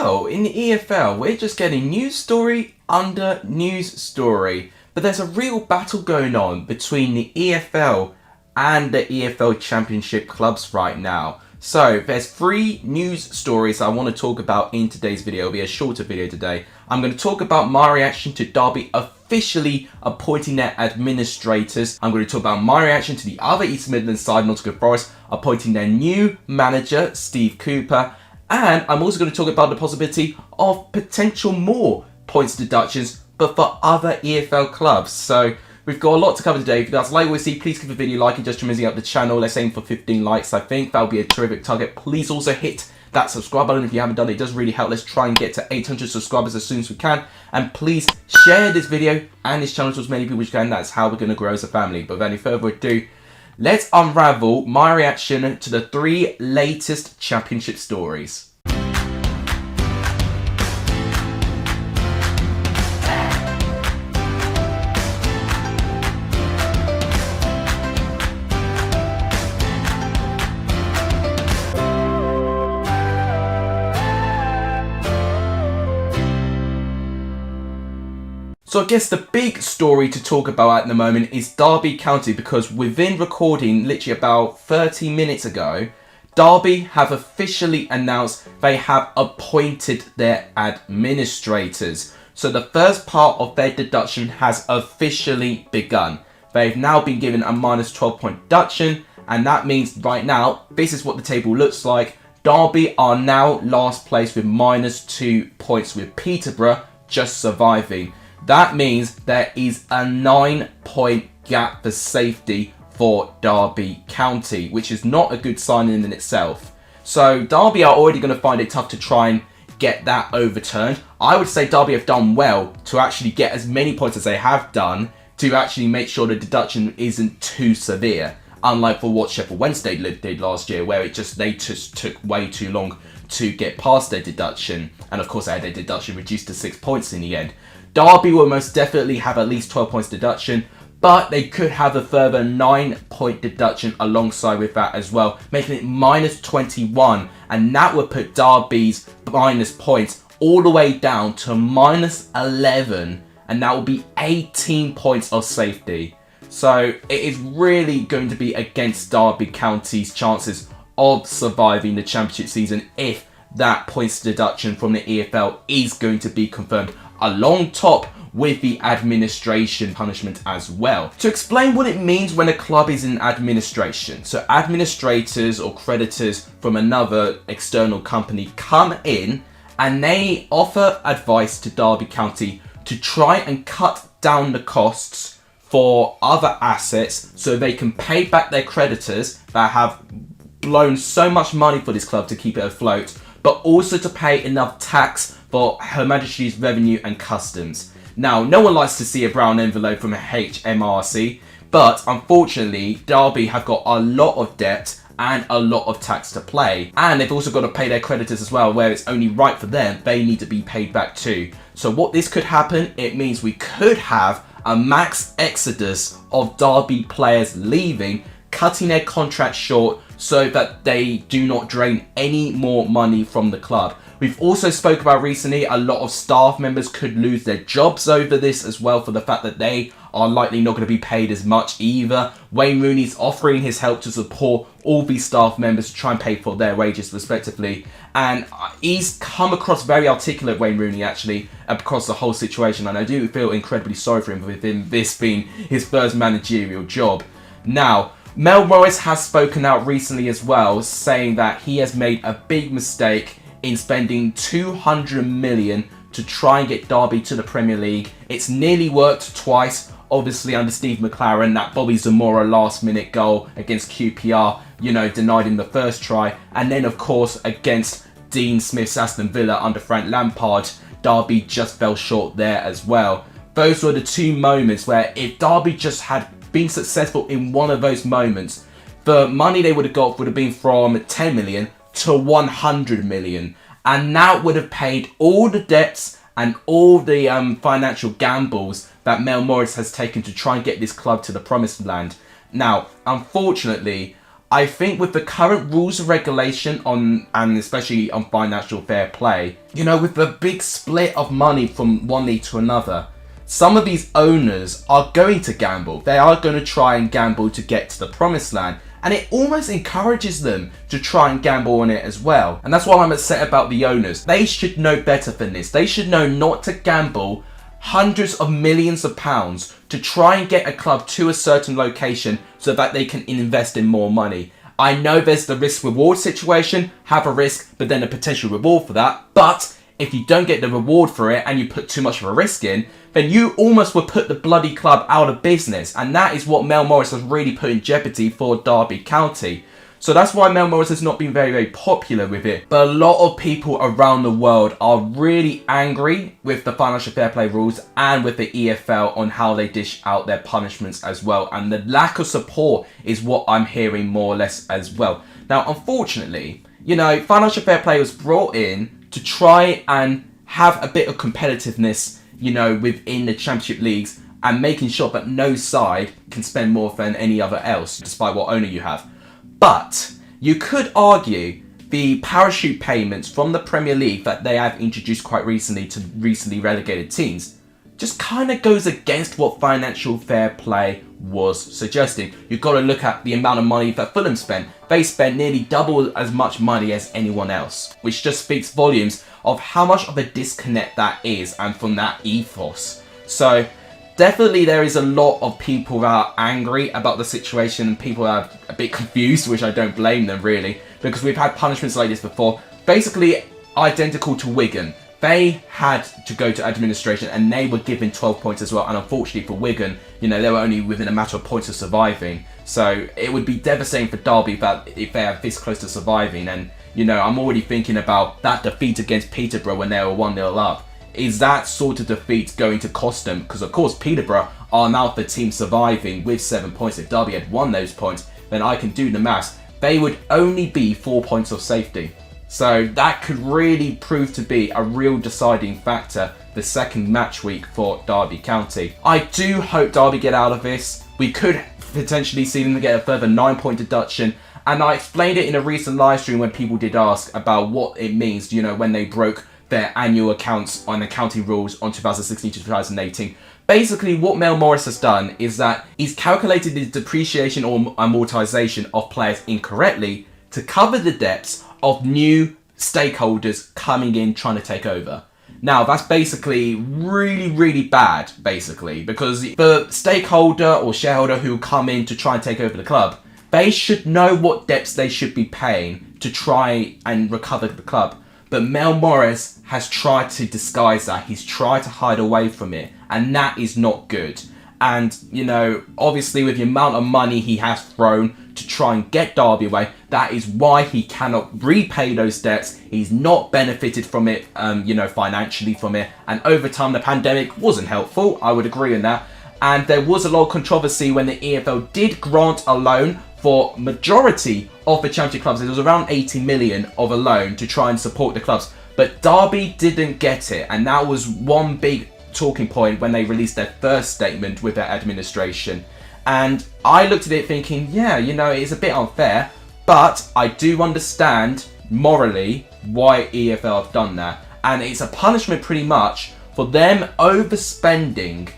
Well, in the EFL, we're just getting news story under news story. But there's a real battle going on between the EFL and the EFL Championship clubs right now. So there's 3 news stories I want to talk about in today's video. It'll be a shorter video today. I'm going to talk about my reaction to Derby officially appointing their administrators. I'm going to talk about my reaction to the other East Midlands side, Nottingham Forest, appointing their new manager, Steve Cooper. And I'm also going to talk about the possibility of potential more points deductions, but for other EFL clubs. So we've got a lot to cover today. If you guys like what you see, please give the video a like and just tremendously up the channel. Let's aim for 15 likes. I think that'll be a terrific target. Please also hit that subscribe button if you haven't done it. It does really help. Let's try and get to 800 subscribers as soon as we can. And please share this video and this channel to as many people as you can. That's how we're going to grow as a family. But without any further ado, let's unravel my reaction to the 3 latest championship stories. So I guess the big story to talk about at the moment is Derby County, because within recording literally about 30 minutes ago, Derby have officially announced they have appointed their administrators. So the first part of their deduction has officially begun. They've now been given a minus 12-point deduction, and that means right now, this is what the table looks like. Derby are now last place with minus 2 points, with Peterborough just surviving. That means there is a 9-point gap for safety for Derby County, which is not a good sign in itself. So Derby are already going to find it tough to try and get that overturned. I would say Derby have done well to actually get as many points as they have done to actually make sure the deduction isn't too severe. Unlike for what Sheffield Wednesday did last year, where they just took way too long to get past their deduction. And of course they had their deduction reduced to 6 points in the end. Derby will most definitely have at least 12 points deduction, but they could have a further 9-point deduction alongside with that as well, making it minus 21, and that would put Derby's minus points all the way down to minus 11, and that will be 18 points of safety. So it is really going to be against Derby County's chances of surviving the championship season if that points deduction from the EFL is going to be confirmed, along top with the administration punishment as well. To explain what it means when a club is in administration. So administrators or creditors from another external company come in and they offer advice to Derby County to try and cut down the costs for other assets so they can pay back their creditors that have blown so much money for this club to keep it afloat, but also to pay enough tax for Her Majesty's Revenue and Customs. Now, no one likes to see a brown envelope from a HMRC, but unfortunately, Derby have got a lot of debt and a lot of tax to pay. And they've also got to pay their creditors as well, where it's only right for them, they need to be paid back too. So what this could happen, it means we could have a max exodus of Derby players leaving, cutting their contract short so that they do not drain any more money from the club. We've also spoke about recently a lot of staff members could lose their jobs over this as well, for the fact that they are likely not going to be paid as much either. Wayne Rooney's offering his help to support all these staff members to try and pay for their wages respectively. And he's come across very articulate, Wayne Rooney, actually, across the whole situation. And I do feel incredibly sorry for him, with this being his first managerial job. Now, Mel Morris has spoken out recently as well, saying that he has made a big mistake in spending 200 million to try and get Derby to the Premier League. It's nearly worked twice, obviously under Steve McLaren, that Bobby Zamora last minute goal against QPR, denied him the first try. And then of course against Dean Smith's Aston Villa under Frank Lampard, Derby just fell short there as well. Those were the 2 moments where if Derby just had been successful in one of those moments, the money they would have got would have been from 10 million to 100 million, and that would have paid all the debts and all the financial gambles that Mel Morris has taken to try and get this club to the promised land. Now, unfortunately, I think with the current rules and regulation on, and especially on financial fair play, with the big split of money from one league to another, some of these owners are going to gamble. They are going to try and gamble to get to the promised land. And it almost encourages them to try and gamble on it as well. And that's why I'm upset about the owners. They should know better than this. They should know not to gamble hundreds of millions of pounds to try and get a club to a certain location so that they can invest in more money. I know there's the risk reward situation, have a risk, but then a potential reward for that. But if you don't get the reward for it and you put too much of a risk in, then you almost would put the bloody club out of business. And that is what Mel Morris has really put in jeopardy for Derby County. So that's why Mel Morris has not been very, very popular with it. But a lot of people around the world are really angry with the financial fair play rules and with the EFL on how they dish out their punishments as well. And the lack of support is what I'm hearing more or less as well. Now, unfortunately, financial fair play was brought in to try and have a bit of competitiveness, within the championship leagues and making sure that no side can spend more than any other else, despite what owner you have. But you could argue the parachute payments from the Premier League that they have introduced quite recently to recently relegated teams just kind of goes against what financial fair play was suggesting. You've got to look at the amount of money that Fulham spent. They spent nearly double as much money as anyone else, which just speaks volumes of how much of a disconnect that is and from that ethos. So definitely there is a lot of people that are angry about the situation and people that are a bit confused, which I don't blame them really, because we've had punishments like this before. Basically identical to Wigan. They had to go to administration and they were given 12 points as well. And unfortunately for Wigan, they were only within a matter of points of surviving. So it would be devastating for Derby if they are this close to surviving. And, I'm already thinking about that defeat against Peterborough when they were 1-0 up. Is that sort of defeat going to cost them? Because of course Peterborough are now the team surviving with 7 points. If Derby had won those points, then I can do the maths. They would only be 4 points of safety. So that could really prove to be a real deciding factor the second match week for Derby County. I do hope Derby get out of this. We could potentially see them get a further 9-point deduction. And I explained it in a recent live stream when people did ask about what it means, when they broke their annual accounts on accounting rules on 2016 to 2018. Basically, what Mel Morris has done is that he's calculated the depreciation or amortization of players incorrectly to cover the debts of new stakeholders coming in trying to take over. Now, that's basically really, really bad, basically, because the stakeholder or shareholder who come in to try and take over the club, they should know what debts they should be paying to try and recover the club. But Mel Morris has tried to disguise that. He's tried to hide away from it, and that is not good. And, obviously with the amount of money he has thrown to try and get Derby away, that is why he cannot repay those debts. He's not benefited from it, financially from it. And over time, the pandemic wasn't helpful. I would agree on that. And there was a lot of controversy when the EFL did grant a loan for majority of the championship clubs. It was around 80 million of a loan to try and support the clubs. But Derby didn't get it. And that was one big talking point when they released their first statement with their administration. And I looked at it thinking, yeah, it's a bit unfair, but I do understand morally why EFL have done that. And it's a punishment pretty much for them overspending,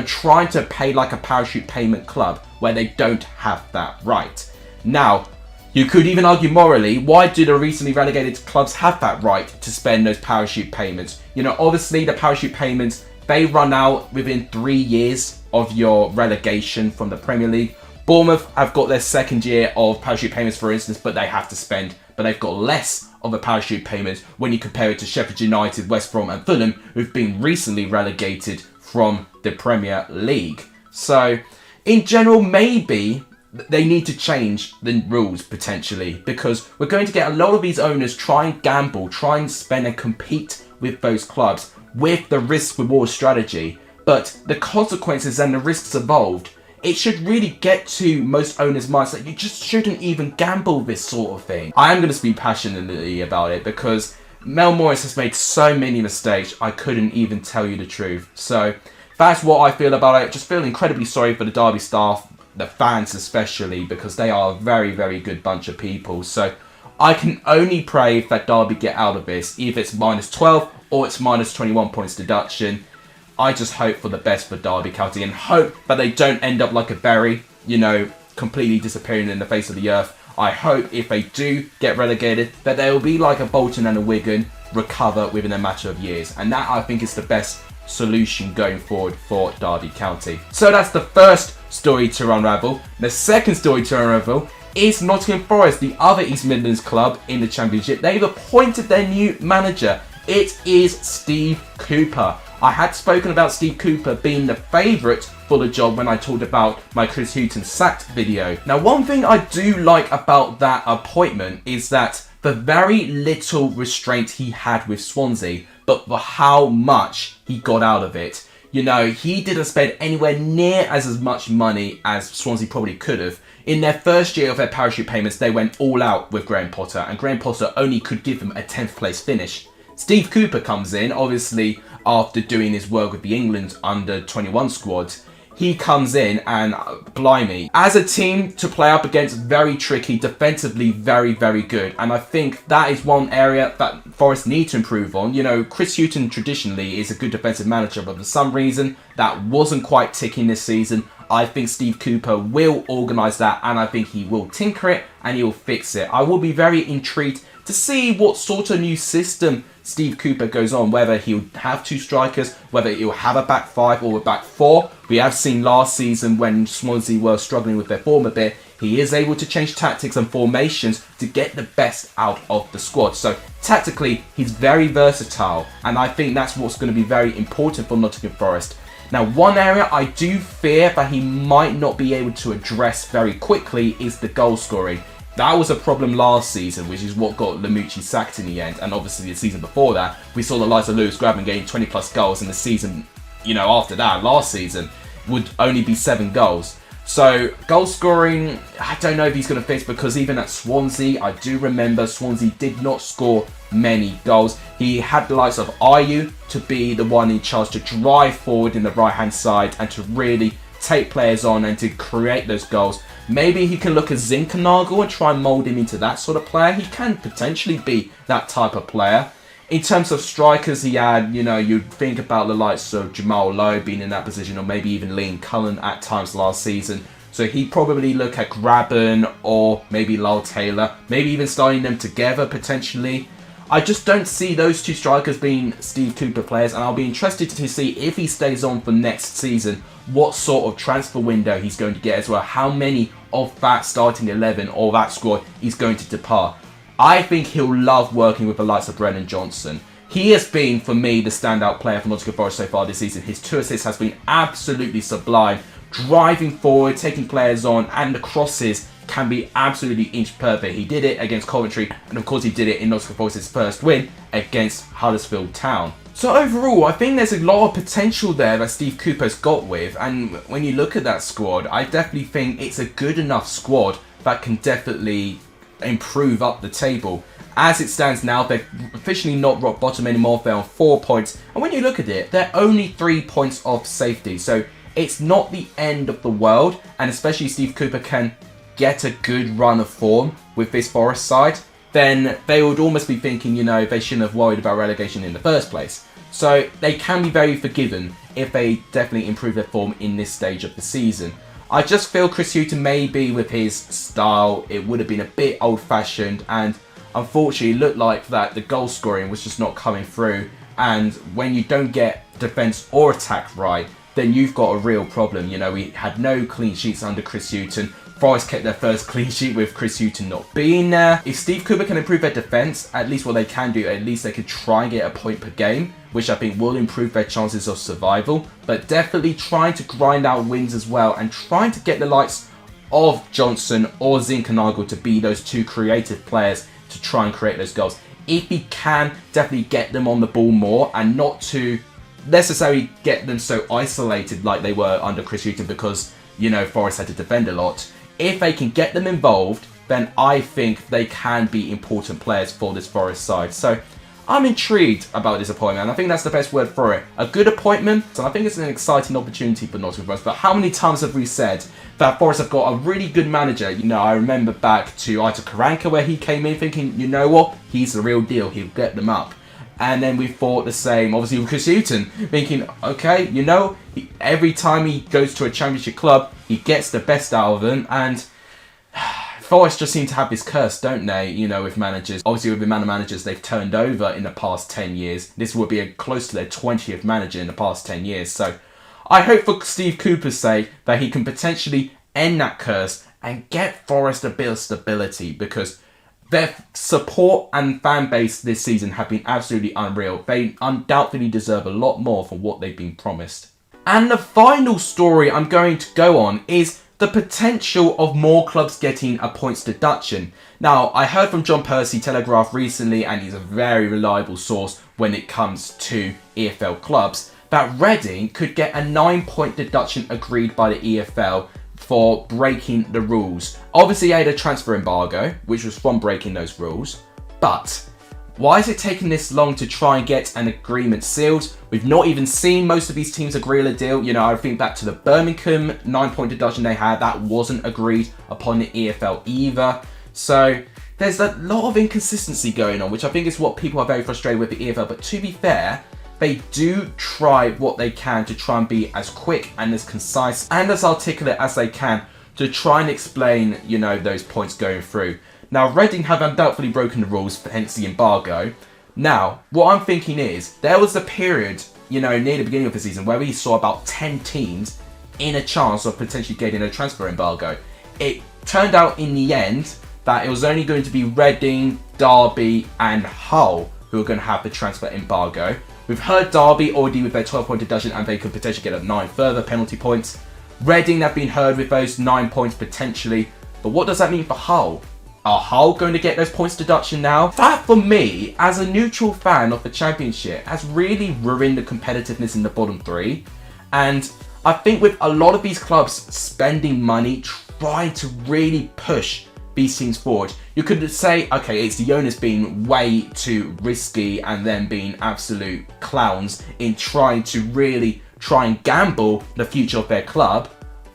trying to pay like a parachute payment club where they don't have that right. Now, you could even argue morally, why do the recently relegated clubs have that right to spend those parachute payments? Obviously the parachute payments, they run out within 3 years of your relegation from the Premier League. Bournemouth have got their second year of parachute payments, for instance, but they have to spend. But they've got less of a parachute payment when you compare it to Sheffield United, West Brom and Fulham, who've been recently relegated from the Premier League. So, in general, maybe they need to change the rules potentially, because we're going to get a lot of these owners try and gamble, try and spend and compete with those clubs with the risk-reward strategy. But the consequences and the risks involved, it should really get to most owners' minds that you just shouldn't even gamble this sort of thing. I am going to speak passionately about it because Mel Morris has made so many mistakes, I couldn't even tell you the truth. So that's what I feel about it. Just feel incredibly sorry for the Derby staff. the fans especially, because they are a very, very good bunch of people. So I can only pray that Derby get out of this, either it's -12 or it's -21 points deduction. I just hope for the best for Derby County and hope that they don't end up like a Bury, you know, completely disappearing in the face of the earth. I hope if they do get relegated that they will be like a Bolton and a Wigan, recover within a matter of years. And that, I think, is the best solution going forward for Derby County. So that's the first story to unravel. The second story to unravel is Nottingham Forest, the other East Midlands club in the Championship. They've appointed their new manager. It is Steve Cooper. I had spoken about Steve Cooper being the favourite for the job when I talked about my Chris Hughton sacked video. Now, one thing I do like about that appointment is that the very little restraint he had with Swansea, but for how much he got out of it. You know, he didn't spend anywhere near as much money as Swansea probably could have. In their first year of their parachute payments, they went all out with Graham Potter, and Graham Potter only could give them a 10th place finish. Steve Cooper comes in, obviously, after doing his work with the England under-21 squad. He comes in and, blimey, as a team to play up against, very tricky, defensively very, very good. And I think that is one area that Forest need to improve on. You know, Chris Hughton traditionally is a good defensive manager, but for some reason that wasn't quite ticking this season. I think Steve Cooper will organise that, and I think he will tinker it and he will fix it. I will be very intrigued to see what sort of new system Steve Cooper goes on, whether he'll have two strikers, whether he'll have a back five or a back four. We have seen last season when Swansea were struggling with their form a bit, he is able to change tactics and formations to get the best out of the squad. So tactically, he's very versatile, and I think that's what's going to be very important for Nottingham Forest. Now, one area I do fear that he might not be able to address very quickly is the goal scoring. That was a problem last season, which is what got Lamucci sacked in the end. And obviously the season before that, we saw the likes of Lewis Grabban getting 20 plus goals, and the season, you know, after that, last season, would only be 7 goals. So goal scoring, I don't know if he's going to fix, because even at Swansea, I do remember Swansea did not score many goals. He had the likes of Ayew to be the one in charge to drive forward in the right hand side and to really take players on and to create those goals. Maybe he can look at Zinkernagel and try and mould him into that sort of player. He can potentially be that type of player. In terms of strikers, he had, you know, you'd think about the likes of Jamal Lowe being in that position, or maybe even Liam Cullen at times last season. So he'd probably look at Grabban or maybe Lyle Taylor, maybe even starting them together potentially. I just don't see those two strikers being Steve Cooper players, and I'll be interested to see if he stays on for next season, what sort of transfer window he's going to get as well, how many of that starting 11 or that squad he's going to depart. I think he'll love working with the likes of Brennan Johnson. He has been, for me, the standout player for Nottingham Forest so far this season. His 2 assists has been absolutely sublime, driving forward, taking players on, and the crosses can be absolutely inch perfect. He did it against Coventry, and of course he did it in Nottingham Forest's first win against Huddersfield Town. So overall, I think there's a lot of potential there that Steve Cooper's got with, and when you look at that squad, I definitely think it's a good enough squad that can definitely improve up the table. As it stands now, they're officially not rock bottom anymore. They're on 4 points, and when you look at it, they're only 3 points off safety, so it's not the end of the world, and especially Steve Cooper can get a good run of form with this Forest side, then they would almost be thinking, you know, they shouldn't have worried about relegation in the first place. So they can be very forgiven if they definitely improve their form in this stage of the season. I just feel Chris Hughton, maybe with his style, it would have been a bit old-fashioned, and unfortunately it looked like that the goal scoring was just not coming through, and when you don't get defence or attack right, then you've got a real problem. You know, we had no clean sheets under Chris Hughton. Forest kept their first clean sheet with Chris Hughton not being there. If Steve Cooper can improve their defence, at least what they can do, at least they could try and get a point per game, which I think will improve their chances of survival. But definitely trying to grind out wins as well, and trying to get the likes of Johnson or Zinkernagel to be those two creative players to try and create those goals. If he can, definitely get them on the ball more, and not to necessarily get them so isolated like they were under Chris Hughton, because, you know, Forest had to defend a lot. If they can get them involved, then I think they can be important players for this Forest side. So I'm intrigued about this appointment, and I think that's the best word for it. A good appointment, and I think it's an exciting opportunity for Nottingham Forest. But how many times have we said that Forest have got a really good manager? You know, I remember back to Aitor Karanka where he came in thinking, you know what, he's the real deal, he'll get them up. And then we thought the same, obviously, with Chris Hughton, thinking, okay, you know, every time he goes to a championship club, he gets the best out of them, and Forest just seem to have this curse, don't they, you know, with managers. Obviously, with the amount of managers they've turned over in the past 10 years, this will be close to their 20th manager in the past 10 years. So I hope for Steve Cooper's sake that he can potentially end that curse and get Forest a bit of stability, because their support and fan base this season have been absolutely unreal. They undoubtedly deserve a lot more for what they've been promised. And the final story I'm going to go on is the potential of more clubs getting a points deduction. Now, I heard from John Percy Telegraph recently, and he's a very reliable source when it comes to EFL clubs, that Reading could get a 9-point deduction agreed by the EFL for breaking the rules. Obviously, they had a transfer embargo, which was from breaking those rules, but why is it taking this long to try and get an agreement sealed? We've not even seen most of these teams agree on a deal. You know, I think back to the Birmingham 9-point deduction they had, that wasn't agreed upon the EFL either. So there's a lot of inconsistency going on, which I think is what people are very frustrated with the EFL. But to be fair, they do try what they can to try and be as quick and as concise and as articulate as they can to try and explain, you know, those points going through. Now, Reading have undoubtedly broken the rules, hence the embargo. Now, what I'm thinking is, there was a period, you know, near the beginning of the season where we saw about 10 teams in a chance of potentially getting a transfer embargo. It turned out in the end that it was only going to be Reading, Derby and Hull who are going to have the transfer embargo. We've heard Derby already with their 12-point deduction, and they could potentially get 9 further penalty points. Reading have been heard with those 9 points potentially. But what does that mean for Hull? Are Hull going to get those points deduction now? That, for me, as a neutral fan of the Championship, has really ruined the competitiveness in the bottom 3. And I think with a lot of these clubs spending money, trying to really push these teams forward, you could say, okay, it's the owners being way too risky and then being absolute clowns in trying to really try and gamble the future of their club.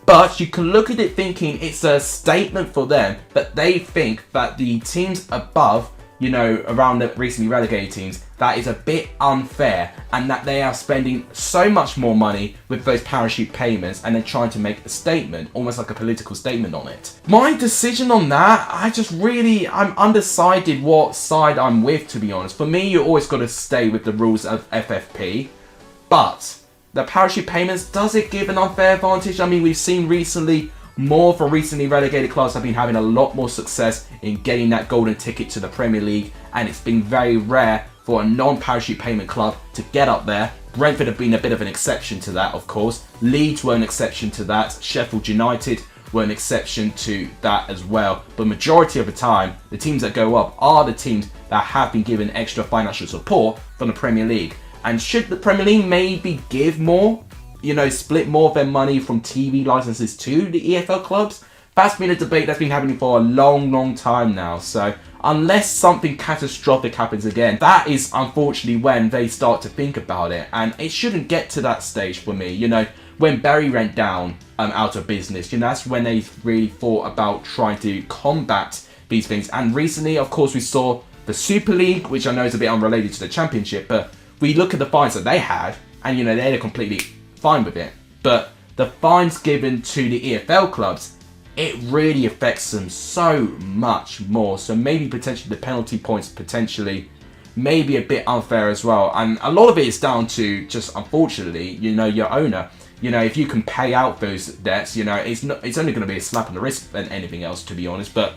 But you can look at it thinking it's a statement for them that they think that the teams above, you know, around the recently relegated teams, that is a bit unfair, and that they are spending so much more money with those parachute payments and then trying to make a statement, almost like a political statement on it. My decision on that, I'm undecided what side I'm with, to be honest. For me, you always got to stay with the rules of FFP, but the parachute payments, does it give an unfair advantage? I mean, we've seen recently, more for recently relegated clubs have been having a lot more success in getting that golden ticket to the Premier League, and it's been very rare for a non-parachute payment club to get up there. Brentford have been a bit of an exception to that, of course. Leeds were an exception to that. Sheffield United were an exception to that as well. But majority of the time, the teams that go up are the teams that have been given extra financial support from the Premier League. And should the Premier League maybe give more, you know, split more of their money from TV licenses to the EFL clubs? That's been a debate that's been happening for a long, long time now. So unless something catastrophic happens again, that is unfortunately when they start to think about it. And it shouldn't get to that stage for me. You know, when Bury went down out of business, you know, that's when they really thought about trying to combat these things. And recently, of course, we saw the Super League, which I know is a bit unrelated to the Championship, but we look at the fines that they had, and, you know, they're completely fine with it. But the fines given to the EFL clubs, it really affects them so much more. So maybe potentially the penalty points potentially may be a bit unfair as well. And a lot of it is down to just, unfortunately, you know, your owner. You know, if you can pay out those debts, you know, it's only going to be a slap on the wrist than anything else, to be honest. But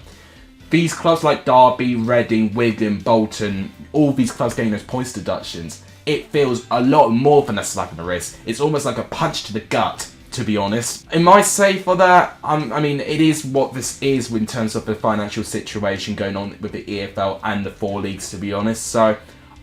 these clubs like Derby, Reading, Wigan, Bolton, all these clubs getting those points deductions, it feels a lot more than a slap in the wrist. It's almost like a punch to the gut, to be honest. Am I safe for that? I mean, it is what this is in terms of the financial situation going on with the EFL and the 4 leagues, to be honest. So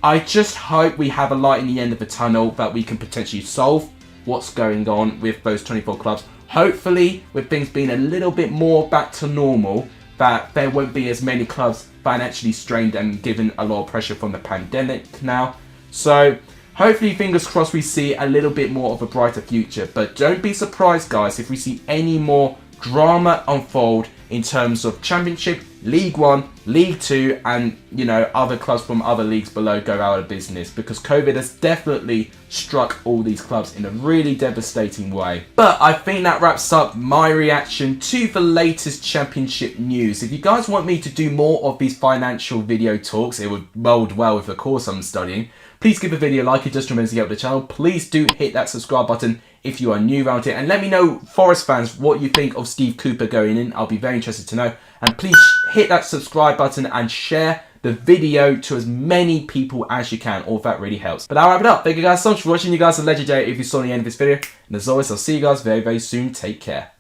I just hope we have a light in the end of the tunnel, that we can potentially solve what's going on with those 24 clubs. Hopefully, with things being a little bit more back to normal, that there won't be as many clubs financially strained and given a lot of pressure from the pandemic now. So hopefully, fingers crossed, we see a little bit more of a brighter future. But don't be surprised, guys, if we see any more drama unfold in terms of Championship, League One, League Two, and, you know, other clubs from other leagues below go out of business, because COVID has definitely struck all these clubs in a really devastating way. But I think that wraps up my reaction to the latest Championship news. If you guys want me to do more of these financial video talks, it would meld well with the course I'm studying, please give the video a like. It just remembers to help the channel. Please do hit that subscribe button if you are new around here, and let me know, Forest fans, what you think of Steve Cooper going in. I'll be very interested to know. And please hit that subscribe button and share the video to as many people as you can. All of that really helps. But I'll wrap it up. Thank you guys so much for watching. You guys are legendary if you saw the end of this video. And as always, I'll see you guys very, very soon. Take care.